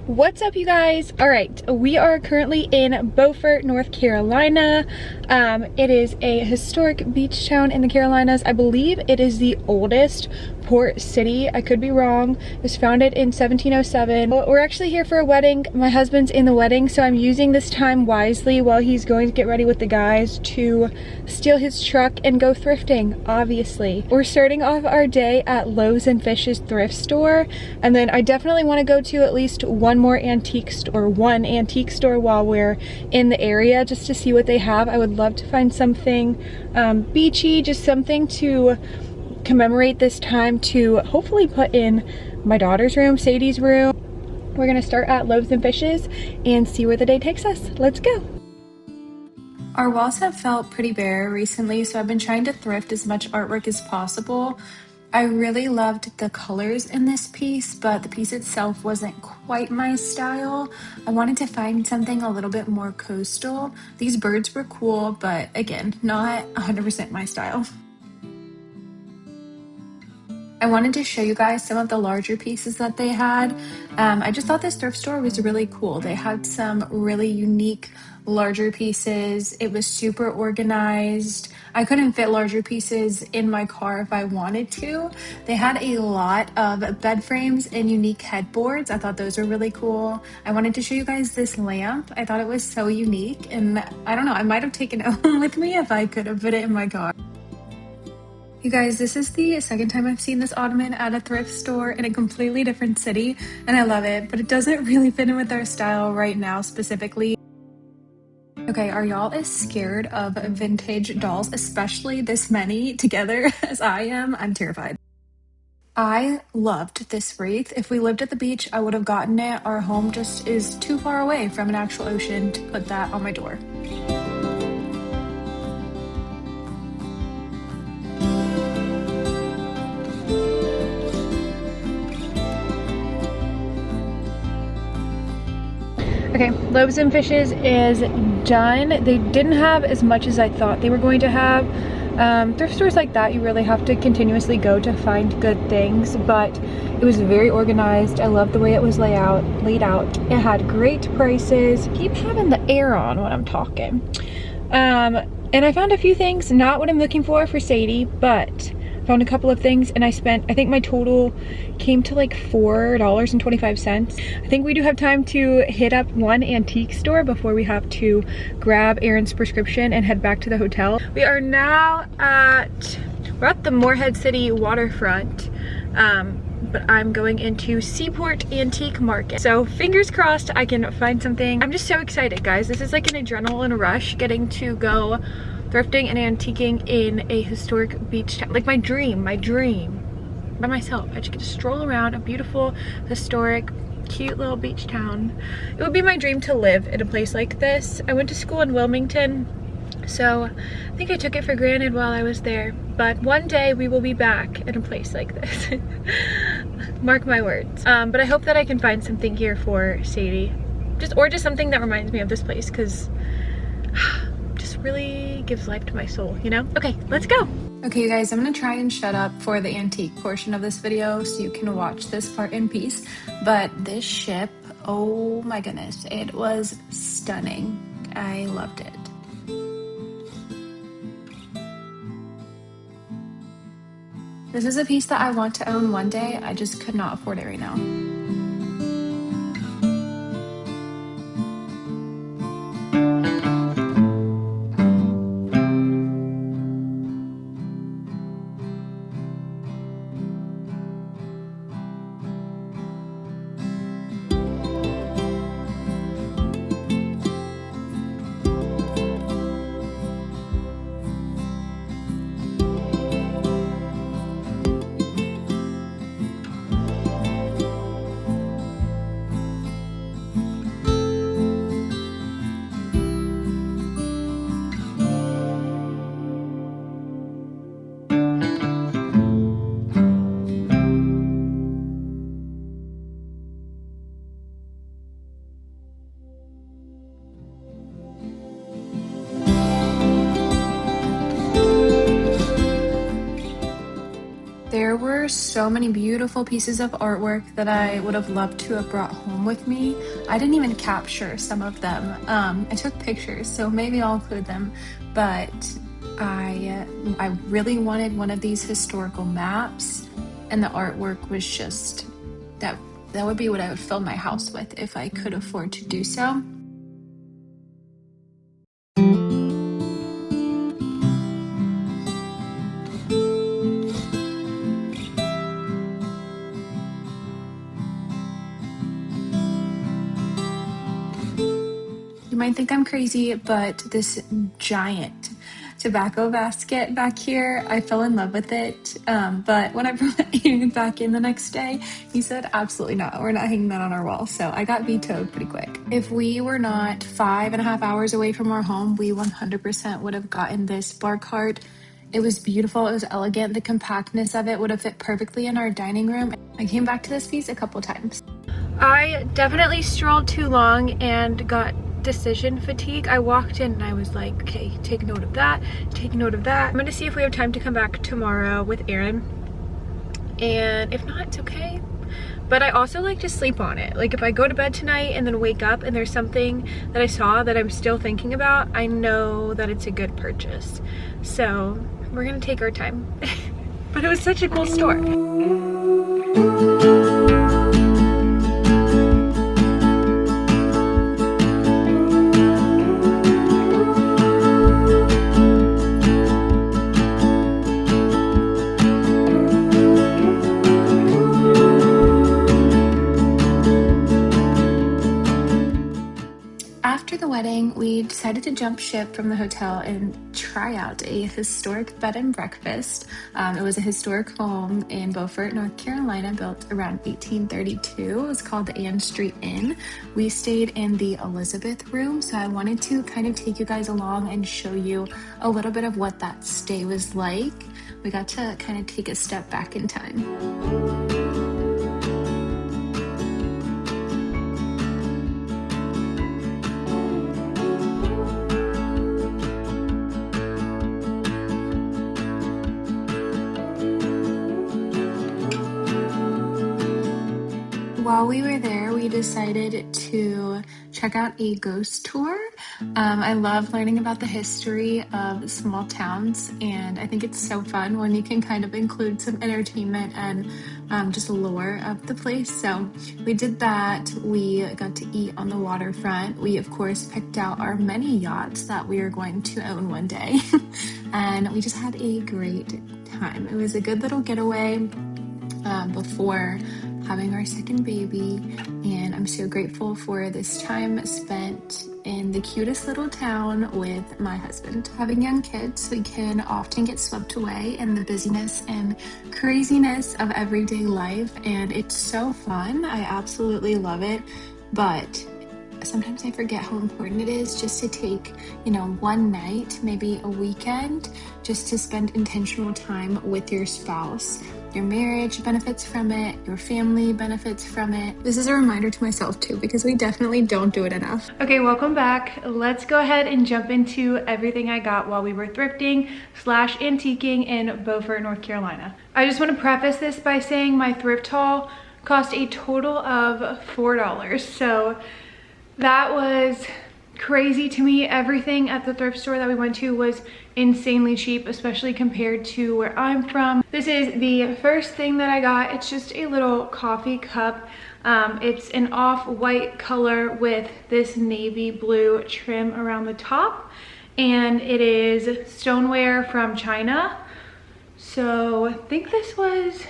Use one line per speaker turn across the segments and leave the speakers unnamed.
What's up, you guys? All right, we are currently in Beaufort, North Carolina. It is a historic beach town in the Carolinas. I believe it is the oldest port city. I could be wrong. It was founded in 1707. We're actually here for a wedding. My husband's in the wedding, so I'm using this time wisely while he's going to get ready with the guys to steal his truck and go thrifting, obviously. We're starting off our day at Loaves and Fish's thrift store, and then I definitely want to go to at least one antique store while we're in the area, just to see what they have. I would love to find something beachy, just something to commemorate this time to hopefully put in my daughter's room, Sadie's room. We're gonna start at Loaves and Fish's and see where the day takes us. Let's go. Our walls have felt pretty bare recently, so I've been trying to thrift as much artwork as possible. I really loved the colors in this piece, but the piece itself wasn't quite my style. I wanted to find something a little bit more coastal. These birds were cool, but again, not 100% my style. I wanted to show you guys some of the larger pieces that they had. I just thought this thrift store was really cool. They had some really unique larger pieces. It was super organized. I couldn't fit larger pieces in my car if I wanted to. They had a lot of bed frames and unique headboards. I thought those were really cool. I wanted to show you guys this lamp. I thought it was so unique, and I don't know, I might have taken it home with me if I could have put it in my car. You guys, this is the second time I've seen this ottoman at a thrift store in a completely different city, and I love it, but it doesn't really fit in with our style right now specifically. Okay, are y'all as scared of vintage dolls, especially this many together, as I am? I'm terrified. I loved this wreath. If we lived at the beach, I would have gotten it. Our home just is too far away from an actual ocean to put that on my door. Okay, Loaves and Fish's is done. They didn't have as much as I thought they were going to have. Thrift stores like that, you really have to continuously go to find good things, but it was very organized. I love the way it was laid out. It had great prices. Keep having the air on when I'm talking. And I found a few things, not what I'm looking for Sadie, but found a couple of things, and I think my total came to like $4.25. I think we do have time to hit up one antique store before we have to grab Aaron's prescription and head back to the hotel. We are now we're at the Morehead City waterfront, but I'm going into Seaport Antique Market. So fingers crossed I can find something. I'm just so excited, guys. This is like an adrenaline rush, getting to go thrifting and antiquing in a historic beach town. Like my dream by myself. I just get to stroll around a beautiful, historic, cute little beach town. It would be my dream to live in a place like this. I went to school in Wilmington, so I think I took it for granted while I was there, but one day we will be back in a place like this. Mark my words. But I hope that I can find something here for Sadie, or just something that reminds me of this place, because just really gives life to my soul, you know? Okay, let's go. Okay, you guys, I'm gonna try and shut up for the antique portion of this video so you can watch this part in peace. But this ship, oh my goodness, it was stunning. I loved it. This is a piece that I want to own one day. I just could not afford it right now. were so many beautiful pieces of artwork that I would have loved to have brought home with me. I didn't even capture some of them. I took pictures, so maybe I'll include them, but I really wanted one of these historical maps, and the artwork was just, that would be what I would fill my house with if I could afford to do so. You might think I'm crazy, but this giant tobacco basket back here, I fell in love with it. But when I brought it back in the next day, he said, absolutely not. We're not hanging that on our wall. So I got vetoed pretty quick. If we were not 5.5 hours away from our home, we 100% would have gotten this bar cart. It was beautiful. It was elegant. The compactness of it would have fit perfectly in our dining room. I came back to this piece a couple times. I definitely strolled too long and got decision fatigue. I walked in and I was like, okay, take note of that, take note of that. I'm gonna see if we have time to come back tomorrow with Aaron, and if not, it's okay. But I also like to sleep on it. Like if I go to bed tonight and then wake up and there's something that I saw that I'm still thinking about, I know that it's a good purchase. So we're gonna take our time. But it was such a cool store. After the wedding, we decided to jump ship from the hotel and try out a historic bed and breakfast. It was a historic home in Beaufort, North Carolina, built around 1832. It was called the Ann Street Inn. We stayed in the Elizabeth room, so I wanted to kind of take you guys along and show you a little bit of what that stay was like. We got to kind of take a step back in time. While we were there, we decided to check out a ghost tour. I love learning about the history of small towns, and I think it's so fun when you can kind of include some entertainment and just lore of the place. So we did that. We got to eat on the waterfront. We, of course, picked out our many yachts that we are going to own one day. And we just had a great time. It was a good little getaway before having our second baby, and I'm so grateful for this time spent in the cutest little town with my husband. Having young kids, we can often get swept away in the busyness and craziness of everyday life, and it's so fun. I absolutely love it, but sometimes I forget how important it is just to take, one night, maybe a weekend, just to spend intentional time with your spouse. Your marriage benefits from it, your family benefits from it. This is a reminder to myself too, because we definitely don't do it enough. Okay, welcome back. Let's go ahead and jump into everything I got while we were thrifting / antiquing in Beaufort, North Carolina. I just want to preface this by saying my thrift haul cost a total of $4. So that was crazy to me. Everything at the thrift store that we went to was insanely cheap, especially compared to where I'm from. This is the first thing that I got. It's just a little coffee cup. It's an off-white color with this navy blue trim around the top, and it is stoneware from China. So I think this was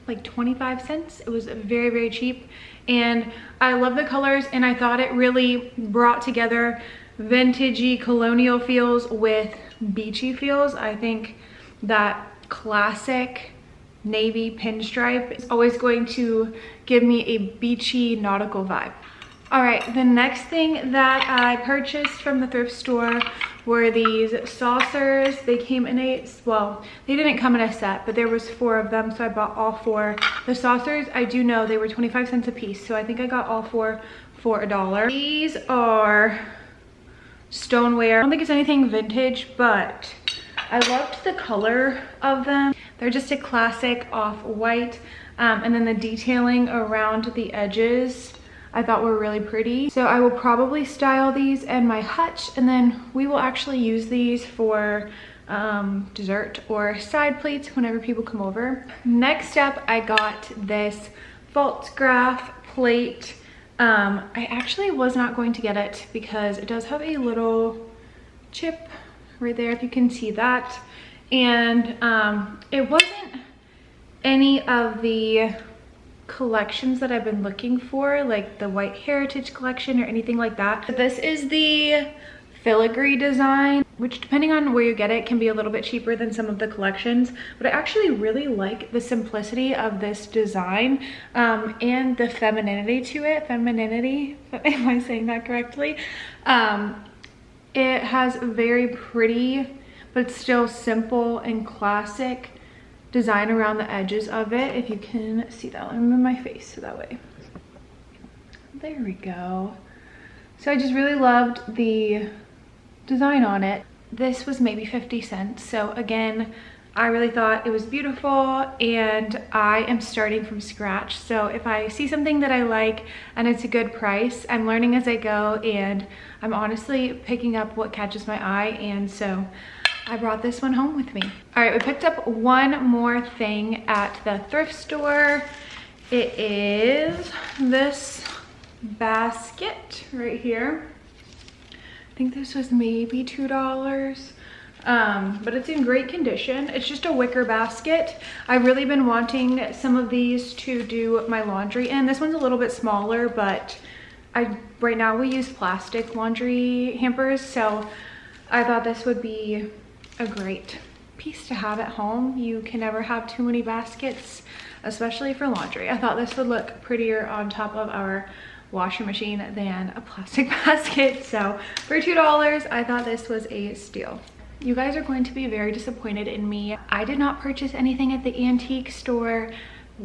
like 25 cents. It was very, very cheap. And I love the colors, and I thought it really brought together vintagey colonial feels with beachy feels. I think that classic navy pinstripe is always going to give me a beachy nautical vibe. All right, the next thing that I purchased from the thrift store were these saucers. They came in well, they didn't come in a set, but there was 4 of them, so I bought all 4. The saucers, I do know they were 25 cents a piece, so I think I got all 4 for $1. These are stoneware. I don't think it's anything vintage, but I loved the color of them. They're just a classic off-white, and then the detailing around the edges I thought were really pretty. So I will probably style these in my hutch, and then we will actually use these for dessert or side plates whenever people come over. Next up, I got this vault graph plate. I actually was not going to get it because it does have a little chip right there, if you can see that. And it wasn't any of the collections that I've been looking for, like the White Heritage collection or anything like that. But this is the filigree design, which depending on where you get it can be a little bit cheaper than some of the collections, but I actually really like the simplicity of this design, and the femininity to it. Femininity, am I saying that correctly? It has very pretty but still simple and classic design around the edges of it. If you can see that, let me move my face so that way. There we go. So I just really loved the design on it. This was maybe 50 cents. So again, I really thought it was beautiful, and I am starting from scratch. So if I see something that I like and it's a good price, I'm learning as I go, and I'm honestly picking up what catches my eye, and so I brought this one home with me. All right, we picked up one more thing at the thrift store. It is this basket right here. I think this was maybe $2, but it's in great condition. It's just a wicker basket. I've really been wanting some of these to do my laundry in. This one's a little bit smaller, but right now we use plastic laundry hampers, so I thought this would be a great piece to have at home. You can never have too many baskets, especially for laundry. I thought this would look prettier on top of our washing machine than a plastic basket. So for $2, I thought this was a steal. You guys are going to be very disappointed in me. I did not purchase anything at the antique store.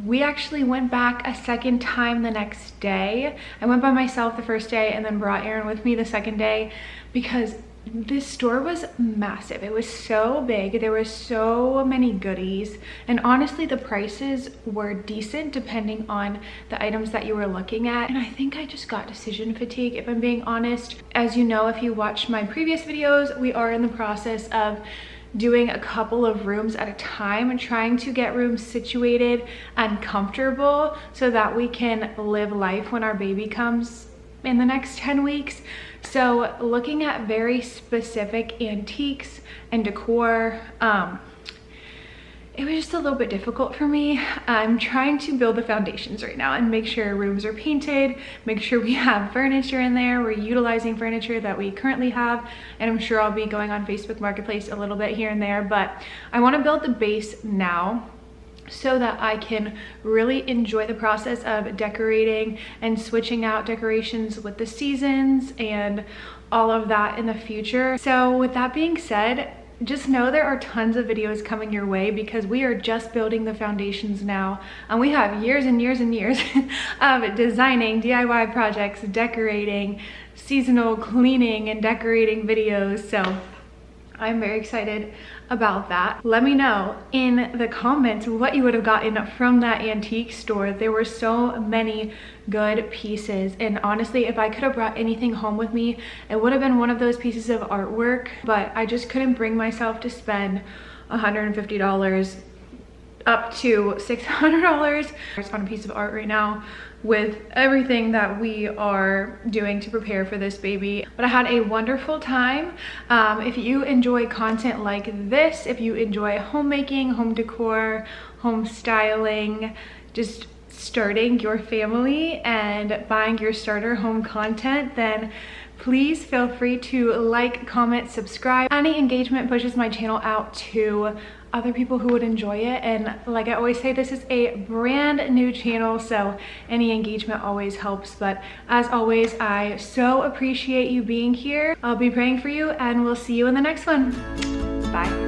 We actually went back a second time the next day. I went by myself the first day and then brought Aaron with me the second day because this store was massive. It was so big. There were so many goodies, and honestly the prices were decent depending on the items that you were looking at. And I think I just got decision fatigue, if I'm being honest. As you know, if you watched my previous videos, we are in the process of doing a couple of rooms at a time and trying to get rooms situated and comfortable so that we can live life when our baby comes in the next 10 weeks. So looking at very specific antiques and decor, it was just a little bit difficult for me. I'm trying to build the foundations right now and make sure rooms are painted, make sure we have furniture in there. We're utilizing furniture that we currently have, and I'm sure I'll be going on Facebook Marketplace a little bit here and there, but I want to build the base now so that I can really enjoy the process of decorating and switching out decorations with the seasons and all of that in the future. So with that being said, just know there are tons of videos coming your way because we are just building the foundations now, and we have years and years and years of designing DIY projects, decorating, seasonal cleaning and decorating videos. So I'm very excited about that. Let me know in the comments what you would have gotten from that antique store. There were so many good pieces, and honestly, if I could have brought anything home with me, it would have been one of those pieces of artwork, but I just couldn't bring myself to spend $150 up to $600 on a piece of art right now with everything that we are doing to prepare for this baby. But I had a wonderful time. If you enjoy content like this, if you enjoy homemaking, home decor, home styling, just starting your family and buying your starter home content, then please feel free to like, comment, subscribe. Any engagement pushes my channel out to other people who would enjoy it, and like I always say, this is a brand new channel, so any engagement always helps. But as always, I so appreciate you being here. I'll be praying for you, and we'll see you in the next one. Bye.